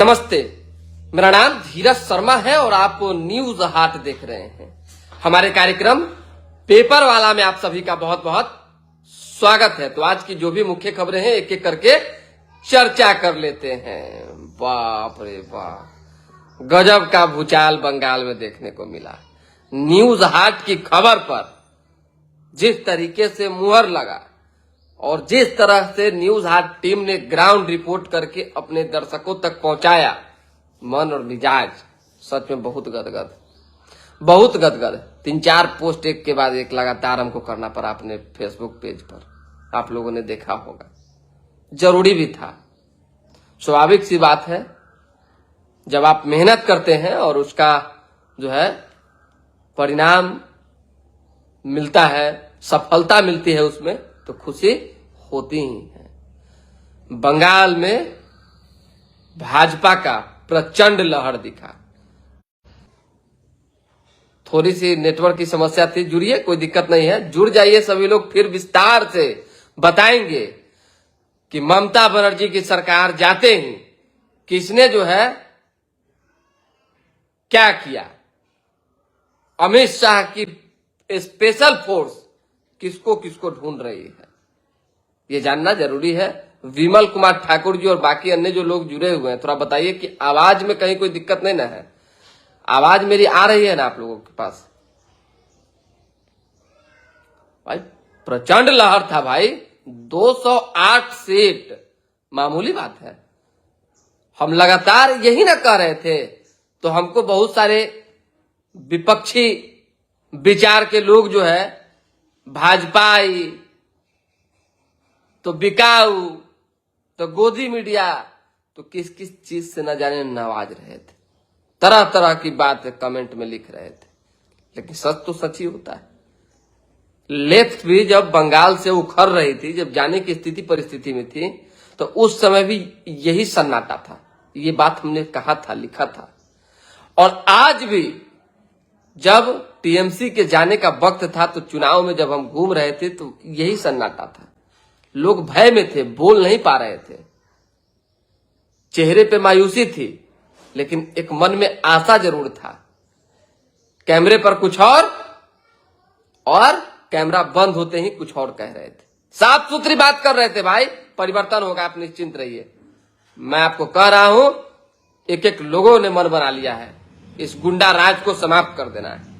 नमस्ते, मेरा नाम धीरज शर्मा है और आप न्यूज हाट देख रहे हैं। हमारे कार्यक्रम पेपर वाला में आप सभी का बहुत बहुत स्वागत है। तो आज की जो भी मुख्य खबरें हैं एक एक करके चर्चा कर लेते हैं। बाप रे बाप, गजब का भूचाल बंगाल में देखने को मिला। न्यूज हाट की खबर पर जिस तरीके से मुहर लगा और जिस तरह से न्यूज हाट टीम ने ग्राउंड रिपोर्ट करके अपने दर्शकों तक पहुंचाया, मन और मिजाज सच में बहुत गदगद। 3-4 पोस्ट एक के बाद एक लगातार हमको करना पड़ा अपने फेसबुक पेज पर। आप लोगों ने देखा होगा, जरूरी भी था। स्वाभाविक सी बात है, जब आप मेहनत करते हैं और उसका जो है परिणाम मिलता है, सफलता मिलती है, उसमें तो खुशी होती ही है। बंगाल में भाजपा का प्रचंड लहर दिखा। थोड़ी सी नेटवर्क की समस्या थी, जुड़िए, कोई दिक्कत नहीं है, जुड़ जाइए सभी लोग। फिर विस्तार से बताएंगे कि ममता बनर्जी की सरकार जाते ही किसने जो है क्या किया। अमित शाह की स्पेशल फोर्स किसको किसको ढूंढ रही है, ये जानना जरूरी है। विमल कुमार ठाकुर जी और बाकी अन्य जो लोग जुड़े हुए हैं, थोड़ा बताइए कि आवाज में कहीं कोई दिक्कत नहीं ना है। आवाज मेरी आ रही है ना आप लोगों के पास? भाई प्रचंड लहर था भाई, 208 सीट मामूली बात है। हम लगातार यही ना कह रहे थे, तो हमको बहुत सारे विपक्षी विचार के लोग जो है भाजपाई, तो बिकाऊ, तो गोदी मीडिया, तो किस किस चीज से न जाने नवाज रहे थे, तरह तरह की बात कमेंट में लिख रहे थे। लेकिन सच तो सच ही होता है। लेफ्ट भी जब बंगाल से उखड़ रही थी, जब जाने की स्थिति परिस्थिति में थी, तो उस समय भी यही सन्नाटा था। ये बात हमने कहा था, लिखा था। और आज भी जब टीएमसी के जाने का वक्त था, तो चुनाव में जब हम घूम रहे थे, तो यही सन्नाटा था। लोग भय में थे, बोल नहीं पा रहे थे, चेहरे पे मायूसी थी, लेकिन एक मन में आशा जरूर था। कैमरे पर कुछ और कैमरा बंद होते ही कुछ और कह रहे थे। साफ सुथरी बात कर रहे थे, भाई परिवर्तन होगा, आप निश्चिंत रहिए। मैं आपको कह रहा हूं, एक एक लोगों ने मन बना लिया है, इस गुंडा राज को समाप्त कर देना है।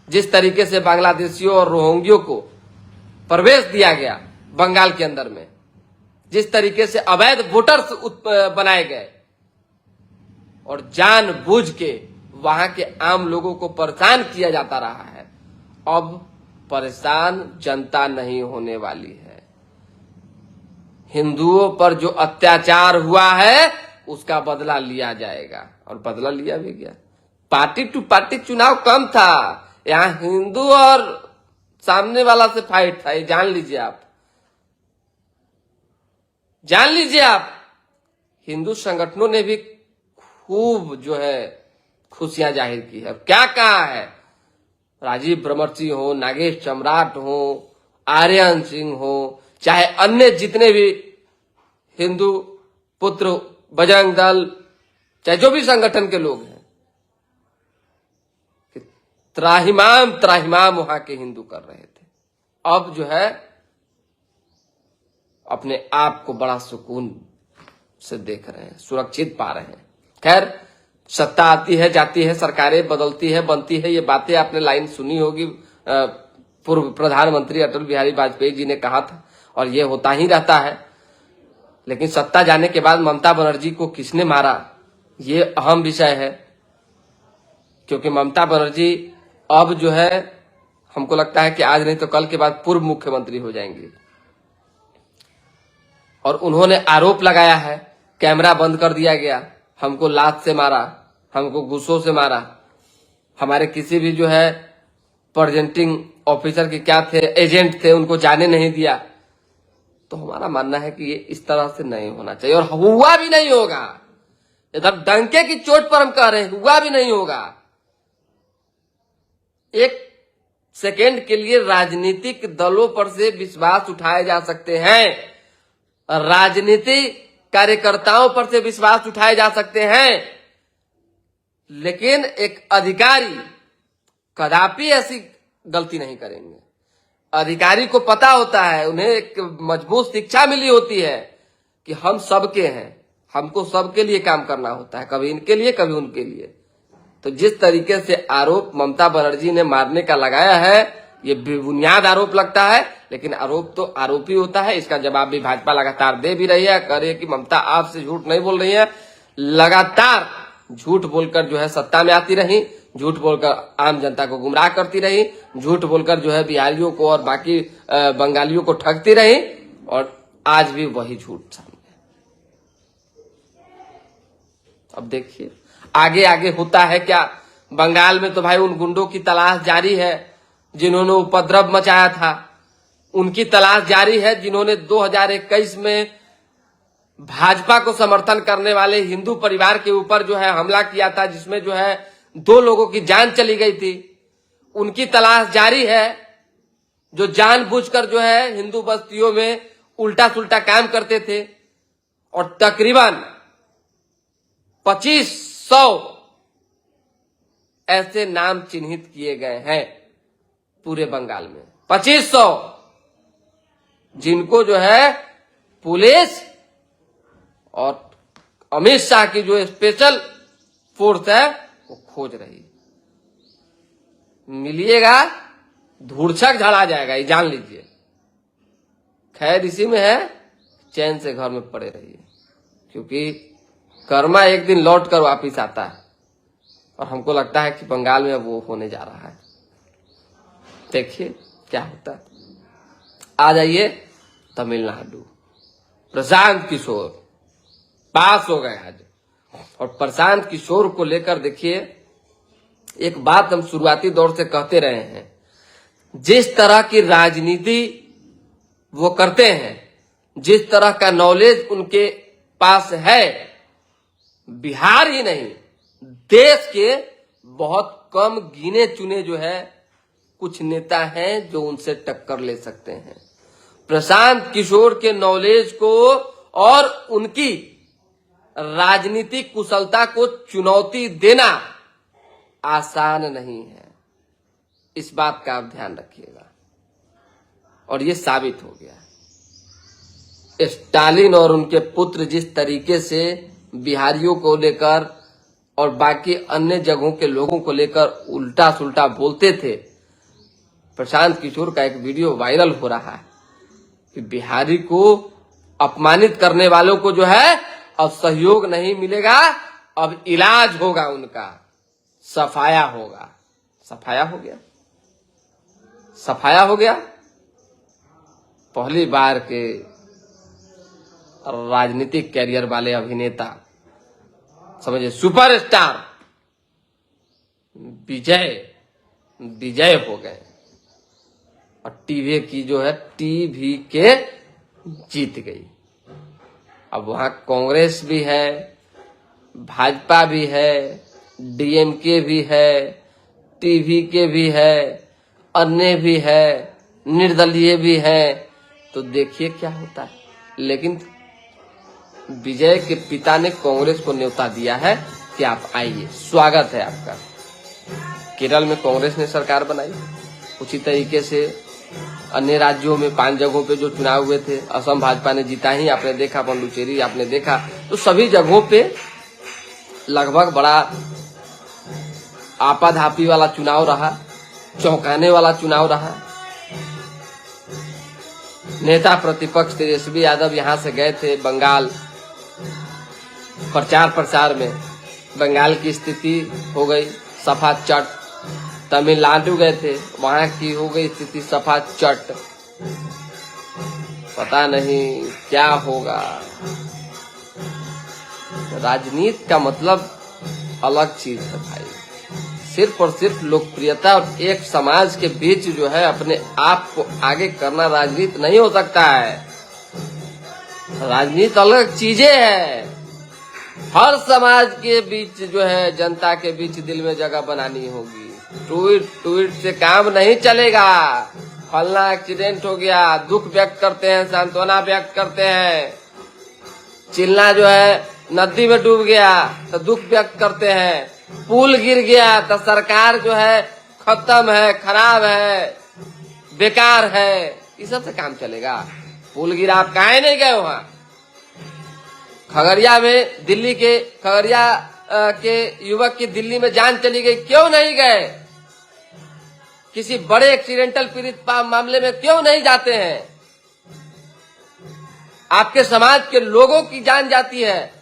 जिस तरीके से बांग्लादेशियों और रोहिंग्यों को प्रवेश दिया गया बंगाल के अंदर में, जिस तरीके से अवैध वोटर्स बनाए गए और जानबूझ के वहां के आम लोगों को परेशान किया जाता रहा है, अब परेशान जनता नहीं होने वाली है। हिंदुओं पर जो अत्याचार हुआ है उसका बदला लिया जाएगा, और बदला लिया भी गया। पार्टी टू पार्टी चुनाव कम था, यहां हिंदू और सामने वाला से फाइट था। ये जान लीजिए आप। हिंदू संगठनों ने भी खूब जो है खुशियां जाहिर की है। क्या कहा है, राजीव ब्रह्मर्षि हो, नागेश सम्राट हो, आर्यन सिंह हो, चाहे अन्य जितने भी हिंदू पुत्र, बजरंग दल, चाहे जो भी संगठन के लोग हैं, त्राहिमाम वहां के हिंदू कर रहे थे। अब जो है अपने आप को बड़ा सुकून से देख रहे हैं, सुरक्षित पा रहे हैं। खैर, सत्ता आती है जाती है, सरकारें बदलती है बनती है, ये बातें आपने लाइन सुनी होगी। पूर्व प्रधानमंत्री अटल बिहारी वाजपेयी जी ने कहा था, और ये होता ही रहता है। लेकिन सत्ता जाने के बाद ममता बनर्जी को किसने मारा, ये अहम विषय है। क्योंकि ममता बनर्जी अब जो है, हमको लगता है कि आज नहीं तो कल के बाद पूर्व मुख्यमंत्री हो जाएंगे। और उन्होंने आरोप लगाया है, कैमरा बंद कर दिया गया, हमको लात से मारा, हमको गुस्सों से मारा, हमारे किसी भी जो है प्रेजेंटिंग ऑफिसर के क्या थे, एजेंट थे, उनको जाने नहीं दिया। तो हमारा मानना है कि ये इस तरह से नहीं होना चाहिए, और हुआ भी नहीं होगा। इधर डंके की चोट पर हम कह रहे हैं, हुआ भी नहीं होगा। एक सेकेंड के लिए राजनीतिक दलों पर से विश्वास उठाए जा सकते हैं, राजनीति कार्यकर्ताओं पर से विश्वास उठाए जा सकते हैं, लेकिन एक अधिकारी कदापि ऐसी गलती नहीं करेंगे। अधिकारी को पता होता है, उन्हें एक मजबूत शिक्षा मिली होती है कि हम सबके हैं, हमको सबके लिए काम करना होता है, कभी इनके लिए कभी उनके लिए। तो जिस तरीके से आरोप ममता बनर्जी ने मारने का लगाया है, ये बेबुनियाद आरोप लगता है, लेकिन आरोप तो आरोप ही होता है। इसका जवाब भी भाजपा लगातार दे भी रही है, कह रही है कि ममता आपसे झूठ नहीं बोल रही है, लगातार झूठ बोलकर जो है सत्ता में आती रही, झूठ बोलकर आम जनता को गुमराह करती रही, झूठ बोलकर जो है बिहारियों को और बाकी बंगालियों को ठगती रही, और आज भी वही झूठ सामने। अब देखिए आगे आगे होता है क्या। बंगाल में तो भाई उन गुंडों की तलाश जारी है जिन्होंने उपद्रव मचाया था, उनकी तलाश जारी है जिन्होंने 2021 में भाजपा को समर्थन करने वाले हिंदू परिवार के ऊपर जो है हमला किया था, जिसमें जो है 2 लोगों की जान चली गई थी। उनकी तलाश जारी है जो जानबूझकर जो है हिंदू बस्तियों में उल्टा सुल्टा काम करते थे, और तकरीबन 2500 ऐसे नाम चिन्हित किए गए हैं पूरे बंगाल में। 2500 जिनको जो है पुलिस और अमित शाह की जो स्पेशल फोर्स है वो खोज रही। मिलिएगा धूर्छक झड़ा जाएगा, ये जान लीजिए। खैर इसी में है, चैन से घर में पड़े रहिए, क्योंकि कर्मा एक दिन लौट कर वापिस आता है, और हमको लगता है कि बंगाल में वो होने जा रहा है। देखिए क्या होता है। आ जाइए तमिलनाडु। प्रशांत किशोर पास हो गए आज, और प्रशांत किशोर को लेकर देखिए एक बात हम शुरुआती दौर से कहते रहे हैं, जिस तरह की राजनीति वो करते हैं, जिस तरह का नॉलेज उनके पास है, बिहार ही नहीं देश के बहुत कम गिने चुने जो है कुछ नेता हैं जो उनसे टक्कर ले सकते हैं। प्रशांत किशोर के नॉलेज को और उनकी राजनीतिक कुशलता को चुनौती देना आसान नहीं है, इस बात का आप ध्यान रखिएगा। और ये साबित हो गया। स्टालिन और उनके पुत्र जिस तरीके से बिहारियों को लेकर और बाकी अन्य जगहों के लोगों को लेकर उल्टा सुल्टा बोलते थे, प्रशांत किशोर का एक वीडियो वायरल हो रहा है कि बिहारी को अपमानित करने वालों को जो है अब सहयोग नहीं मिलेगा, अब इलाज होगा, उनका सफाया होगा। सफाया हो गया, सफाया हो गया। पहली बार के राजनीतिक कैरियर वाले अभिनेता, समझिए सुपरस्टार विजय हो गए, और टीवी की जो है टीवी के जीत गई। अब वहां कांग्रेस भी है, भाजपा भी है, डीएमके भी है, टीवी के भी है, अन्य भी है, निर्दलीय भी है। तो देखिए क्या होता है। लेकिन विजय के पिता ने कांग्रेस को न्योता दिया है कि आप आइए, स्वागत है आपका। केरल में कांग्रेस ने सरकार बनाई, उसी तरीके से अन्य राज्यों में 5 जगहों पे जो चुनाव हुए थे, असम भाजपा ने जीता ही, आपने देखा, पुडुचेरी आपने देखा। तो सभी जगहों पे लगभग बड़ा आपाधापी वाला चुनाव रहा, चौंकाने वाला चुनाव रहा। नेता प्रतिपक्ष तेजस्वी यादव यहां से गए थे बंगाल प्रचार प्रसार में, बंगाल की स्थिति हो गई सफा चट। तमिलनाडु गए थे, वहां की हो गई स्थिति सफा चट। पता नहीं क्या होगा। राजनीति का मतलब अलग चीज है भाई। सिर्फ और सिर्फ लोकप्रियता और एक समाज के बीच जो है अपने आप को आगे करना राजनीति नहीं हो सकता है। राजनीति अलग चीजें है। हर समाज के बीच जो है, जनता के बीच दिल में जगह बनानी होगी। ट्वीट से काम नहीं चलेगा। फलना एक्सीडेंट हो गया, दुख व्यक्त करते हैं, सांत्वना व्यक्त करते हैं, चिल्ला जो है नदी में डूब गया तो दुख व्यक्त करते हैं, पुल गिर गया तो सरकार जो है खत्म है, खराब है, बेकार है, इस सब से काम चलेगा? पुल गिरा, आप काहे नहीं गए वहां? खगड़िया में दिल्ली के खगड़िया के युवक की दिल्ली में जान चली गई, क्यों नहीं गए? किसी बड़े एक्सीडेंटल पीड़ित मामले में क्यों नहीं जाते हैं? आपके समाज के लोगों की जान जाती है,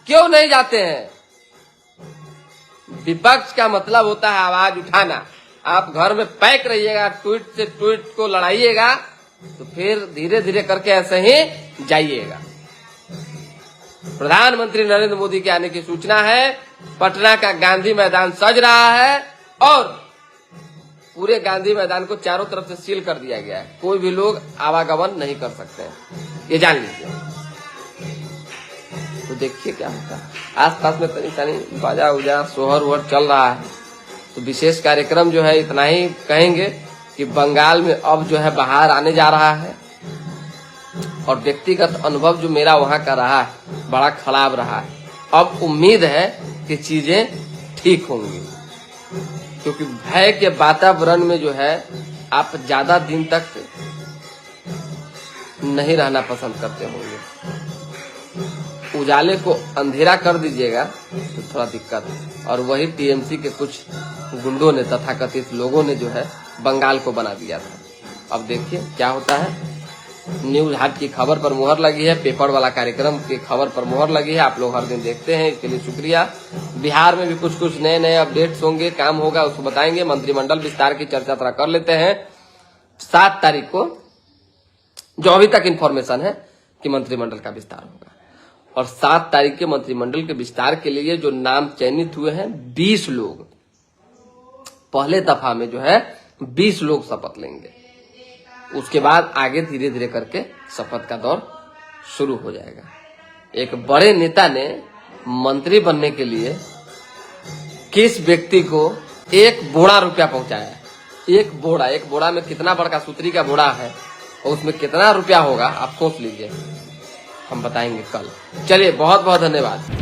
क्यों नहीं जाते हैं? विपक्ष का मतलब होता है आवाज उठाना। आप घर में पैक रहिएगा, ट्वीट से ट्वीट को लड़ाइएगा तो फिर धीरे धीरे करके ऐसे ही जाइएगा। प्रधानमंत्री नरेंद्र मोदी के आने की सूचना है। पटना का गांधी मैदान सज रहा है और पूरे गांधी मैदान को चारों तरफ से सील कर दिया गया है। कोई भी लोग आवागमन नहीं कर सकते हैं, ये जान लीजिए। तो देखिए क्या होता है। आसपास में तनी तनी बाजा उजा सोहर वोहर चल रहा है। तो विशेष कार्यक्रम जो है इतना ही कहेंगे कि बंगाल में अब जो है बाहर आने जा रहा है और व्यक्तिगत अनुभव जो मेरा वहां का रहा है बड़ा खराब रहा है। अब उम्मीद है कि चीजें ठीक होंगी, क्योंकि भय के वातावरण में जो है आप ज्यादा दिन तक नहीं रहना पसंद करते होंगे। उजाले को अंधेरा कर दीजिएगा तो थोड़ा दिक्कत है। और वही टीएमसी के कुछ गुंडों ने, तथाकथित लोगों ने जो है बंगाल को बना दिया था। अब देखिए क्या होता है। न्यूज हाट की खबर पर मुहर लगी है, पेपर वाला कार्यक्रम की खबर पर मुहर लगी है। आप लोग हर दिन देखते हैं, इसके लिए शुक्रिया। बिहार में भी कुछ कुछ नए नए अपडेट्स होंगे, काम होगा, उसको बताएंगे। मंत्रिमंडल विस्तार की चर्चा थोड़ा कर लेते हैं। 7 तारीख को जो अभी तक इन्फॉर्मेशन है कि मंत्रिमंडल का विस्तार होगा और 7 तारीख के मंत्रिमंडल के विस्तार के लिए जो नाम चयनित हुए हैं 20 लोग, पहले दफा में जो है 20 लोग शपथ लेंगे। उसके बाद आगे धीरे धीरे करके शपथ का दौर शुरू हो जाएगा। एक बड़े नेता ने मंत्री बनने के लिए किस व्यक्ति को 1 बोरा रुपया पहुंचाया? 1 बोरा में कितना बड़का सूत्री का बोरा है और उसमें कितना रुपया होगा आप सोच लीजिए। हम बताएंगे कल। चलिए, बहुत बहुत धन्यवाद।